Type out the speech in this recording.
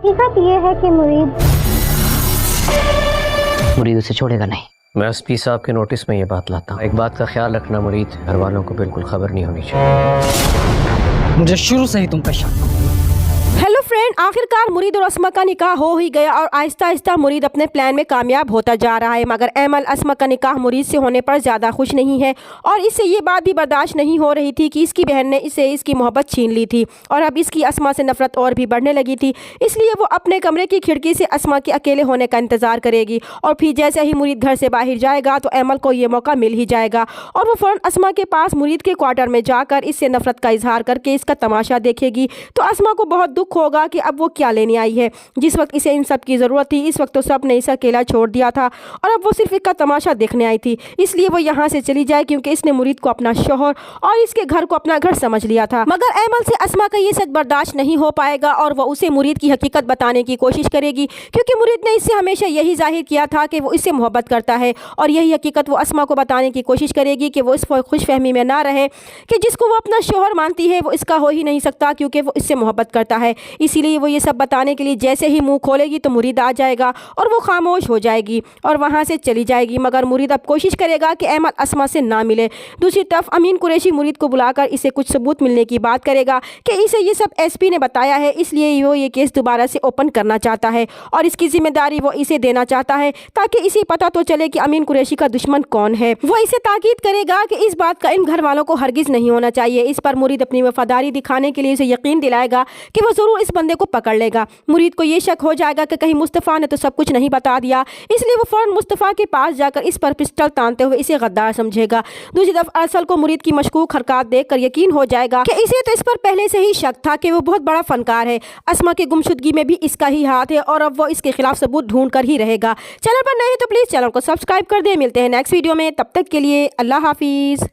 हकीकत ये है कि मुरीद उसे छोड़ेगा नहीं। मैं एसपी साहब के नोटिस में ये बात लाता हूँ। एक बात का ख्याल रखना मुरीद, घर वालों को बिल्कुल खबर नहीं होनी चाहिए। मुझे शुरू से ही तुम पे शक। हेलो फ्रेंड, आखिरकार मुरीद और अस्मा का निकाह हो ही गया और आहिस्ता आहिस्ता मुरीद अपने प्लान में कामयाब होता जा रहा है। मगर एमल अस्मा का निकाह मुरीद से होने पर ज़्यादा खुश नहीं है और इससे ये बात भी बर्दाश्त नहीं हो रही थी कि इसकी बहन ने इसे इसकी मोहब्बत छीन ली थी और अब इसकी अस्मा से नफरत और भी बढ़ने लगी थी। इसलिए वो अपने कमरे की खिड़की से अस्मा के अकेले होने का इंतज़ार करेगी और फिर जैसे ही मुरीद घर से बाहर जाएगा तो एमल को ये मौका मिल ही जाएगा और वो फ़ौरन अस्मा के पास मुरीद के क्वार्टर में जाकर इससे नफरत का इजहार करके इसका तमाशा देखेगी। तो अस्मा को बहुत दुख होगा कि अब वो क्या लेने आई है। जिस वक्त इसे इन सब की ज़रूरत थी इस वक्त तो सब ने इसे अकेला छोड़ दिया था और अब वो सिर्फ इसका तमाशा देखने आई थी। इसलिए वो यहाँ से चली जाए क्योंकि इसने मुरीद को अपना शौहर और इसके घर को अपना घर समझ लिया था। मगर एमल से अस्मा का ये सच बर्दाश्त नहीं हो पाएगा और वो उसे मुरीद की हकीकत बताने की कोशिश करेगी क्योंकि मुरीद ने इससे हमेशा यही जाहिर किया था कि वो इससे मोहब्बत करता है और यही हकीकत वो अस्मा को बताने की कोशिश करेगी कि वो इस खुशफहमी में ना रहे कि जिसको वो अपना शौहर मानती है वो इसका हो ही नहीं सकता क्योंकि वो इससे मोहब्बत करता है। इसीलिए वो ये सब बताने के लिए जैसे ही मुंह खोलेगी तो मुरीद आ जाएगा और वो खामोश हो जाएगी और वहाँ से चली जाएगी। मगर मुरीद अब कोशिश करेगा कि एमल अस्मा से ना मिले। दूसरी तरफ अमीन कुरैशी मुरीद को बुलाकर इसे कुछ सबूत मिलने की बात करेगा कि इसे ये सब एसपी ने बताया है, इसलिए वो ये केस दोबारा से ओपन करना चाहता है और इसकी जिम्मेदारी वो इसे देना चाहता है ताकि इसे पता तो चले कि अमीन कुरैशी का दुश्मन कौन है। वो इसे ताकीद करेगा कि इस बात का इन घर वालों को हरगिज नहीं होना चाहिए। इस पर मुरीद अपनी वफादारी दिखाने के लिए उसे यकीन दिलाएगा कि वो ज़रूर इस बंदे को पकड़ लेगा। मुरीद को ये शक हो जाएगा कि कहीं मुस्तफ़ा ने तो सब कुछ नहीं बता दिया, इसलिए वो फ़ौरन मुस्तफ़ा के पास जाकर इस पर पिस्टल तानते हुए इसे गद्दार समझेगा। दूसरी तरफ अरसल को मुरीद की मशकूक हरकत देखकर यकीन हो जाएगा कि इसे तो इस पर पहले से ही शक था कि वो बहुत बड़ा फनकार है। अस्मा की गुमशुदगी में भी इसका ही हाथ है और अब वो इसके खिलाफ सबूत ढूंढ कर ही रहेगा। चैनल पर नए हैं तो प्लीज़ चैनल को सब्सक्राइब कर दे। मिलते हैं नेक्स्ट वीडियो में, तब तक के लिए अल्लाह हाफिज़।